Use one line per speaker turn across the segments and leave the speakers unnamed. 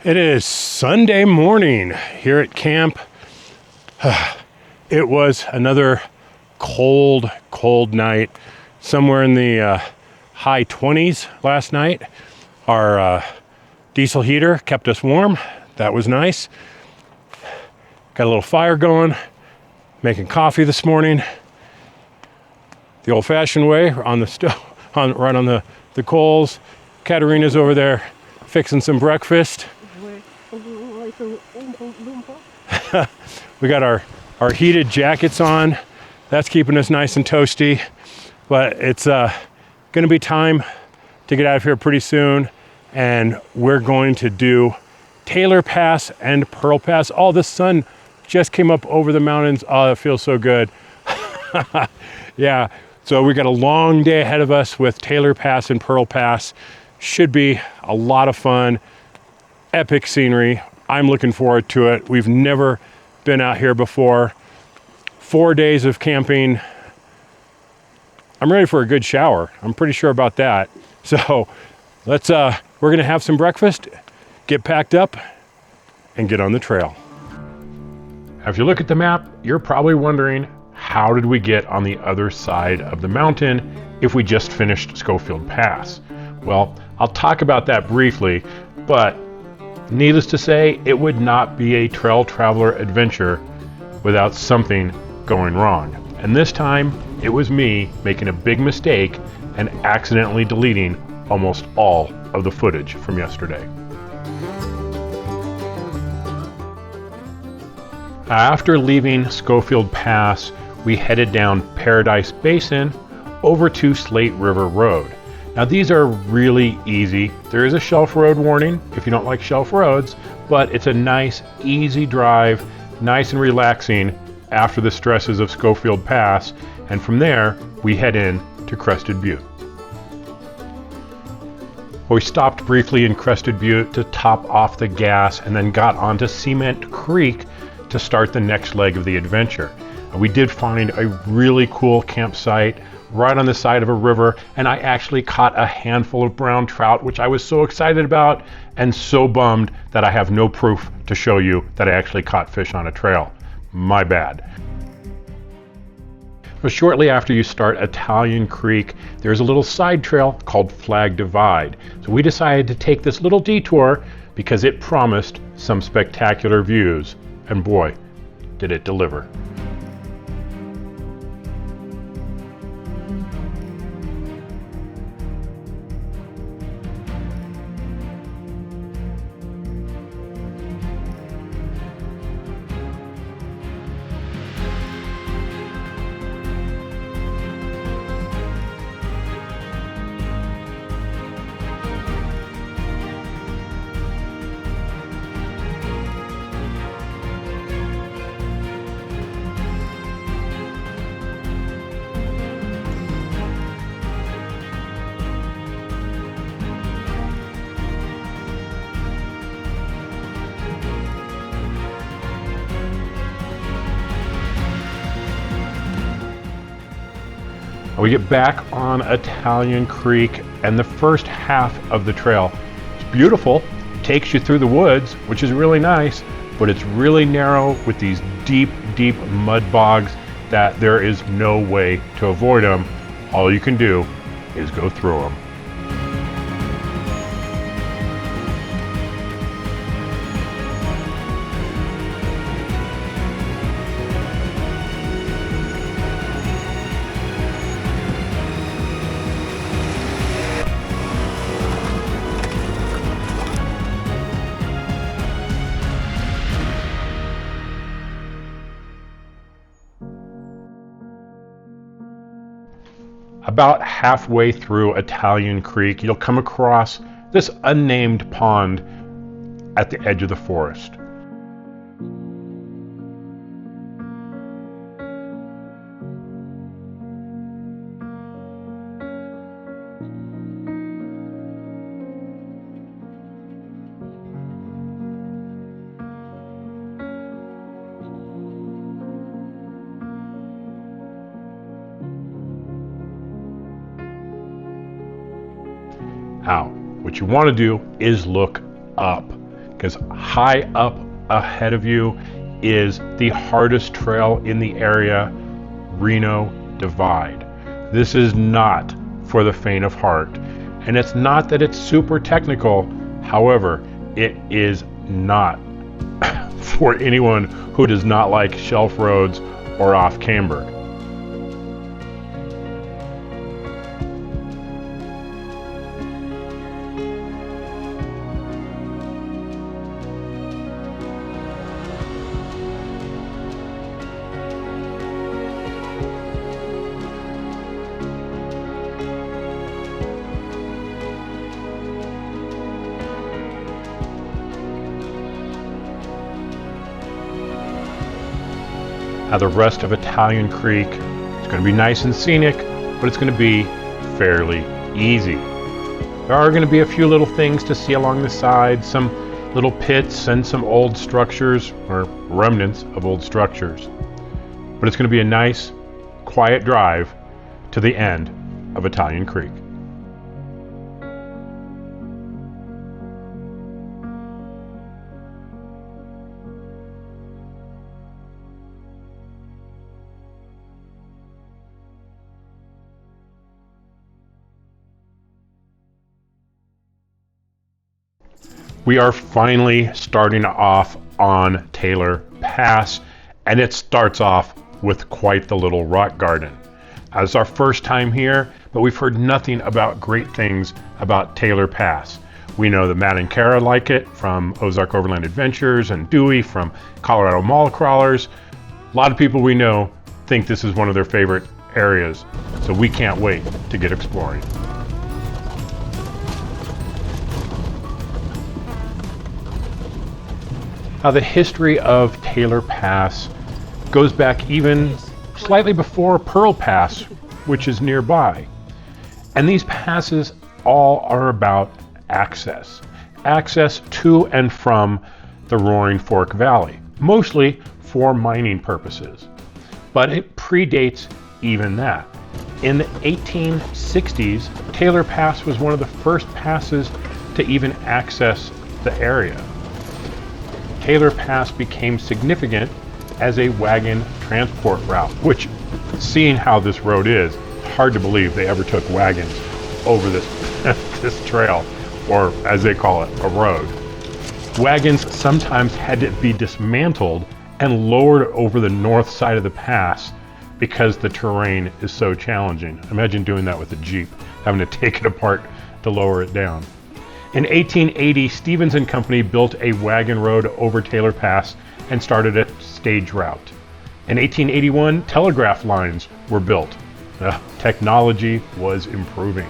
It is Sunday morning here at camp. It was another cold night, somewhere in the high 20s last night. Our diesel heater kept us warm. That was nice. Got a little fire going, making coffee this morning. The old-fashioned way, on the stove, right on the coals. Katarina's over there fixing some breakfast. We got our heated jackets on. That's keeping us nice and toasty. But it's going to be time to get out of here pretty soon. And we're going to do Taylor Pass and Pearl Pass. Oh, the sun just came up over the mountains. Oh, it feels so good. Yeah, so we got a long day ahead of us with Taylor Pass and Pearl Pass. Should be a lot of fun. Epic scenery. I'm looking forward to it. We've never been out here before. 4 days of camping. I'm ready for a good shower. I'm pretty sure about that. So let's we're gonna have some breakfast, get packed up, and get on the trail. If you look at the map, you're probably wondering, how did we get on the other side of the mountain if we just finished Schofield Pass? Well, I'll talk about that briefly, but needless to say, it would not be a trail traveler adventure without something going wrong. And this time, it was me making a big mistake and accidentally deleting almost all of the footage from yesterday. After leaving Schofield Pass, we headed down Paradise Basin over to Slate River Road. Now these are really easy. There is a shelf road warning if you don't like shelf roads, but it's a nice, easy drive, nice and relaxing after the stresses of Schofield Pass, and from there we head in to Crested Butte. We stopped briefly in Crested Butte to top off the gas and then got onto Cement Creek to start the next leg of the adventure. We did find a really cool campsite right on the side of a river, and I actually caught a handful of brown trout, which I was so excited about and so bummed that I have no proof to show you that I actually caught fish on a trail. My bad. But shortly after you start Italian Creek, there's a little side trail called Flag Divide. So we decided to take this little detour because it promised some spectacular views, and boy, did it deliver. We get back on Italian Creek, and the first half of the trail is beautiful, takes you through the woods, which is really nice, but it's really narrow with these deep mud bogs that there is no way to avoid them. All you can do is go through them. About halfway through Italian Creek, you'll come across this unnamed pond at the edge of the forest. Now, what you want to do is look up. because high up ahead of you is the hardest trail in the area, Reno Divide. This is not for the faint of heart, and it's not that it's super technical. However, it is not for anyone who does not like shelf roads or off camber. Now the rest of Italian Creek, it's going to be nice and scenic, but it's going to be fairly easy. There are going to be a few little things to see along the side, some little pits and some old structures, or remnants of old structures. But it's going to be a nice, quiet drive to the end of Italian Creek. We are finally starting off on Taylor Pass, and it starts off with quite the little rock garden. It's our first time here, but we've heard nothing about great things about Taylor Pass. We know that Matt and Kara like it from Ozark Overland Adventures, and Dewey from Colorado Mall Crawlers. A lot of people we know think this is one of their favorite areas, so we can't wait to get exploring. Now, the history of Taylor Pass goes back even slightly before Pearl Pass, which is nearby. And these passes all are about access to and from the Roaring Fork Valley, mostly for mining purposes. But it predates even that. In the 1860s, Taylor Pass was one of the first passes to even access the area. Taylor Pass became significant as a wagon transport route, which, seeing how this road is, hard to believe they ever took wagons over this this trail, or as they call it, a road. Wagons sometimes had to be dismantled and lowered over the north side of the pass because the terrain is so challenging. Imagine doing that with a Jeep, having to take it apart to lower it down. In 1880, Stevens and Company built a wagon road over Taylor Pass and started a stage route. In 1881, telegraph lines were built. Technology was improving.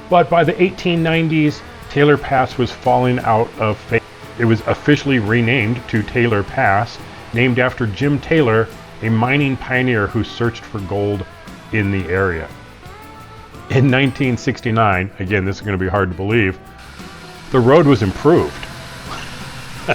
But by the 1890s, Taylor Pass was falling out of favor. It was officially renamed to Taylor Pass, named after Jim Taylor, a mining pioneer who searched for gold in the area. In 1969, again, this is going to be hard to believe, the road was improved.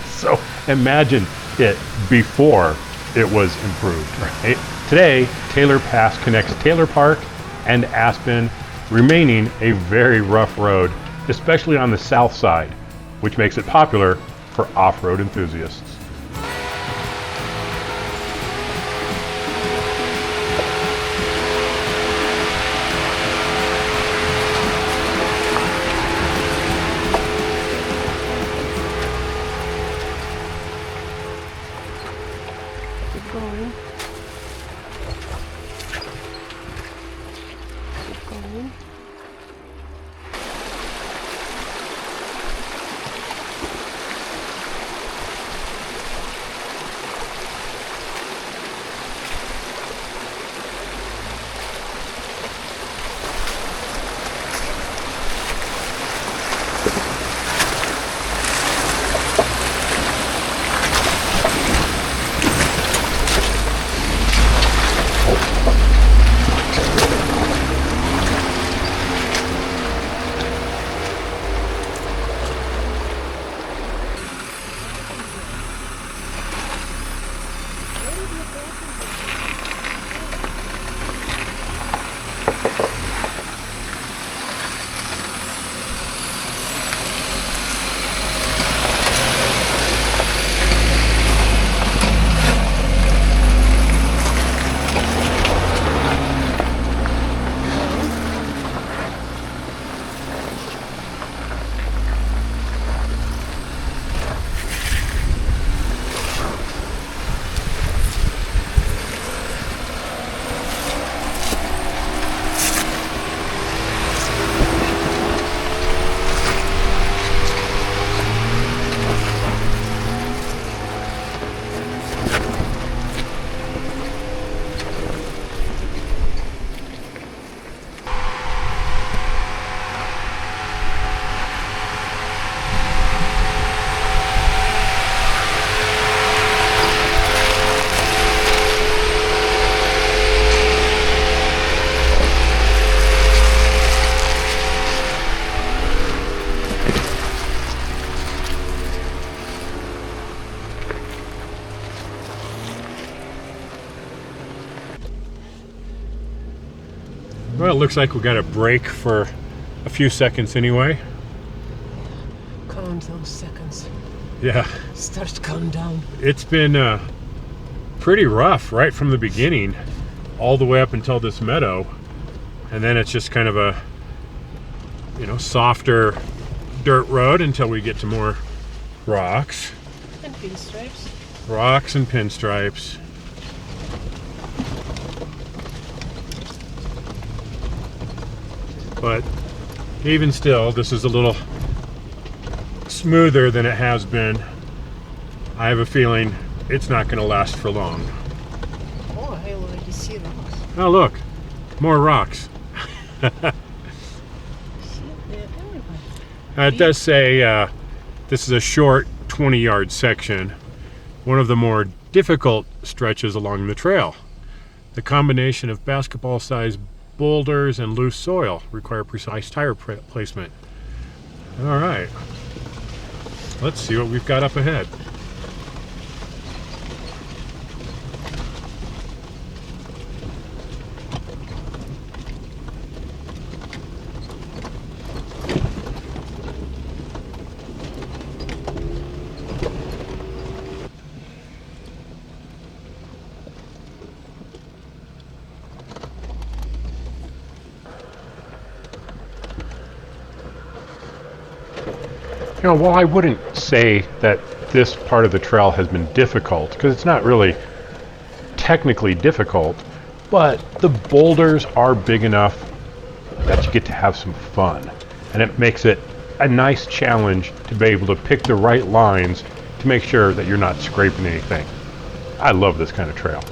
So imagine it before it was improved, right? Today, Taylor Pass connects Taylor Park and Aspen, remaining a very rough road, especially on the south side, which makes it popular for off-road enthusiasts. Well, it looks like we got a break for a few seconds anyway.
Count those seconds.
Yeah.
Start to calm down. It's
been pretty rough right from the beginning, all the way up until this meadow. And then it's just kind of a, softer dirt road until we get to more rocks.
And pinstripes.
Rocks and pinstripes. But even still, this is a little smoother than it has been. I have a feeling it's not going to last for long.
Oh, I already see rocks.
Oh, look, more rocks.
See, they're everywhere.
It does say this is a short 20-yard section, one of the more difficult stretches along the trail. The combination of basketball-sized boulders and loose soil require precise tire placement. All right, let's see what we've got up ahead. While I wouldn't say that this part of the trail has been difficult, because it's not really technically difficult, but the boulders are big enough that you get to have some fun. And it makes it a nice challenge to be able to pick the right lines to make sure that you're not scraping anything. I love this kind of trail.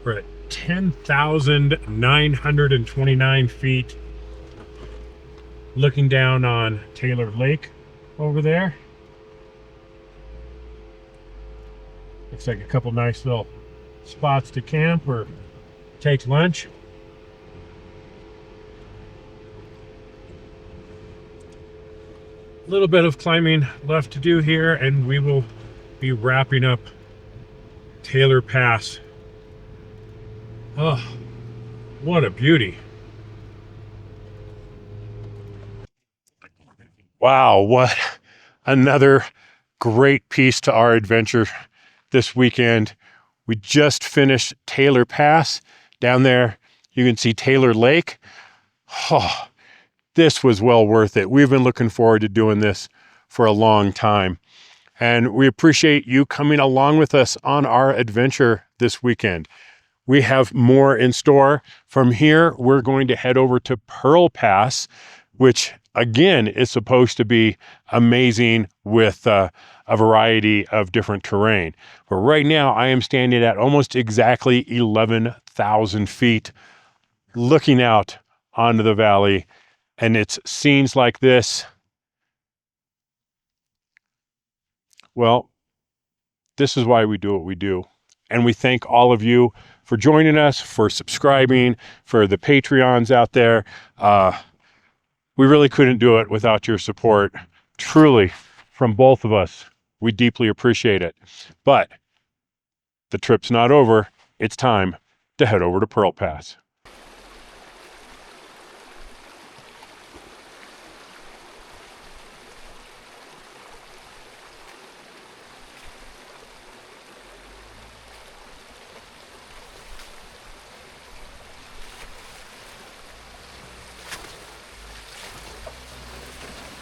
We're at 10,929 feet, looking down on Taylor Lake over there. Looks like a couple nice little spots to camp or take lunch. A little bit of climbing left to do here, and we will be wrapping up Taylor Pass. Oh, what a beauty. Wow, what another great piece to our adventure this weekend. We just finished Taylor Pass. Down there, you can see Taylor Lake. Oh, this was well worth it. We've been looking forward to doing this for a long time. And we appreciate you coming along with us on our adventure this weekend. We have more in store. From here, we're going to head over to Pearl Pass, which again is supposed to be amazing with a variety of different terrain. But right now, I am standing at almost exactly 11,000 feet, looking out onto the valley, and it's scenes like this. Well, this is why we do what we do. And we thank all of you for joining us, for subscribing, for the Patreons out there. We really couldn't do it without your support. Truly, from both of us, we deeply appreciate it. But the trip's not over. It's time to head over to Pearl Pass.